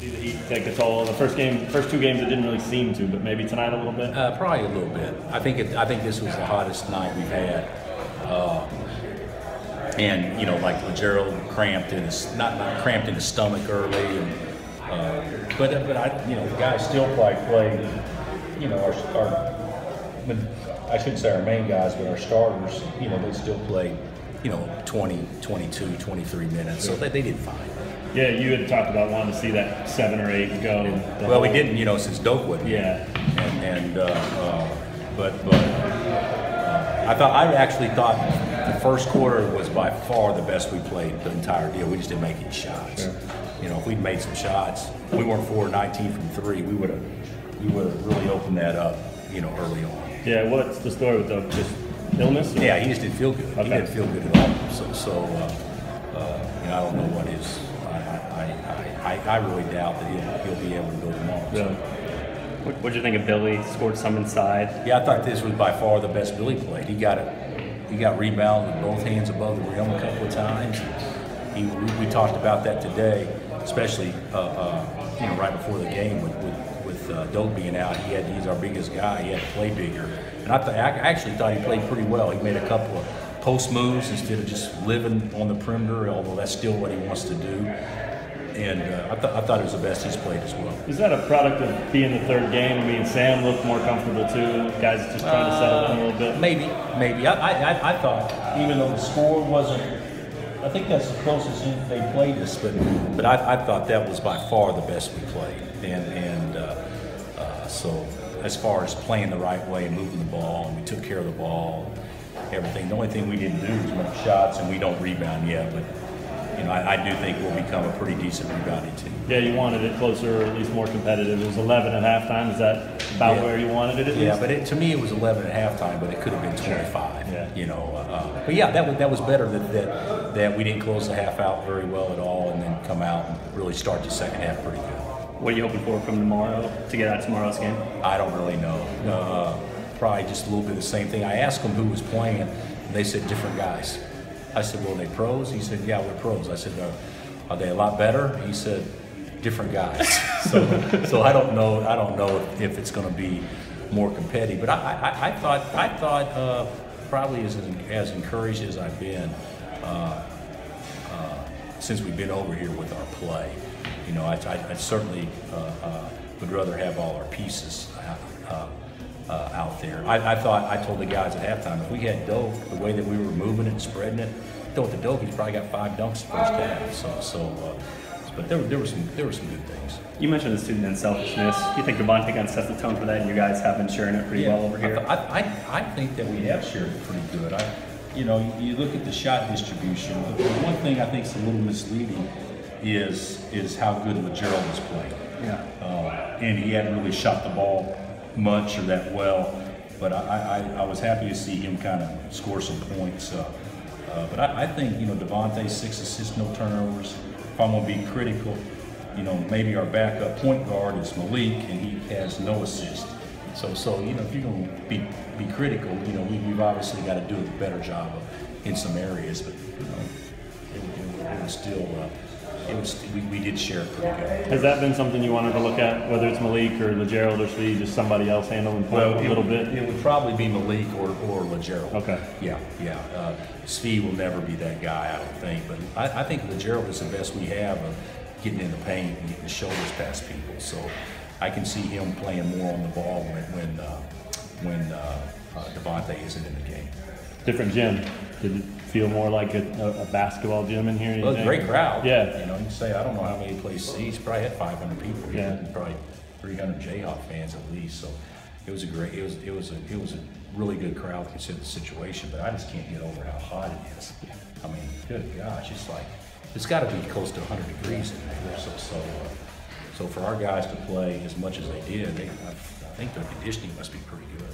See the heat take a toll. The first two games, it didn't really seem to, but maybe tonight a little bit. Probably a little bit. I think this was the hottest night we've had, and you know, like Gerald cramped in his not cramped in his stomach early, and but I, you know, the guys still played. You know, I shouldn't say our main guys, but our starters. You know, they still played. You know, 20, 22, 23 minutes, so they did fine. Yeah, you had talked about wanting to see that 7 or 8 go. Well, we didn't, you know, since Doak wasn't. Yeah. But I actually thought the first quarter was by far the best we played the entire deal. We just didn't make any shots. Sure. You know, if we'd made some shots, we weren't 4-19 from 3. We would have really opened that up, you know, early on. Yeah. What's the story with Doak? Just illness? Or? Yeah, he just didn't feel good. Okay. He didn't feel good at all. So you know, I don't know what his. I really doubt that he'll be able to go tomorrow. Yeah. So. What did you think of Billy? Scored some inside. Yeah, I thought this was by far the best Billy played. He got rebounded with both hands above the rim a couple of times. We talked about that today, especially you know, right before the game with Doak being out. He's our biggest guy. He had to play bigger, and I actually thought he played pretty well. He made a couple of post moves instead of just living on the perimeter, although that's still what he wants to do. And I thought it was the best he's played as well. Is that a product of being the third game? I mean, Sam looked more comfortable too. Guys just trying to settle in a little bit. Maybe. I thought, even though the score wasn't, I think that's the closest they played us, but I thought that was by far the best we played. And so as far as playing the right way and moving the ball, and we took care of the ball, everything. The only thing we didn't do was make shots, and we don't rebound yet, but. You know, I do think we'll become a pretty decent rebounding team. Yeah, you wanted it closer, or at least more competitive. It was 11 at halftime. Is that about where you wanted it? At least? But to me, it was 11 at halftime, but it could have been 25. Yeah. You know, but yeah, that was better that we didn't close the half out very well at all, and then come out and really start the second half pretty good. What are you hoping for from tomorrow to get out of tomorrow's game? I don't really know. Probably just a little bit of the same thing. I asked them who was playing, and they said different guys. I said, well, are they pros? He said, yeah, we're pros. I said, are they a lot better? He said, different guys. So I don't know if it's going to be more competitive. But I thought probably as encouraged as I've been since we've been over here with our play. You know, I certainly would rather have all our pieces out there. I told the guys at halftime, if we had Doak, the way that we were moving it and spreading it, with the Doak, he's probably got 5 dunks first half. But there were some good things. You mentioned the student unselfishness. You think Devontae kind of sets the tone for that, and you guys have been sharing it pretty well over here? I think that we have shared it pretty good. You know, you look at the shot distribution. The one thing I think is a little misleading is how good Gerald has played. Yeah. And he hadn't really shot the ball much or that well, but I was happy to see him kind of score some points. But I think, you know, Devontae, 6 assists, no turnovers. If I'm going to be critical, you know, maybe our backup point guard is Malik, and he has no assist. So you know, if you're going to be critical, you know, we've obviously got to do a better job in some areas, but you know, it was still. We did share it pretty good. Has that been something you wanted to look at, whether it's Malik or LeGerald or Svi, just somebody else handling play a little bit? It would probably be Malik or LeGerald. Okay. Yeah. Svi will never be that guy, I don't think. But I think LeGerald is the best we have of getting in the paint and getting the shoulders past people. So I can see him playing more on the ball when Devontae isn't in the game. Different gym. Did it feel more like a basketball gym in here? Well, great crowd. Yeah. You know, you say, I don't know how many places seats. Probably had 500 people here. Yeah. And probably 300 Jayhawk fans at least. So it was a really good crowd considering the situation. But I just can't get over how hot it is. I mean, good gosh, it's got to be close to 100 degrees in there. So for our guys to play as much as they did, I think their conditioning must be pretty good.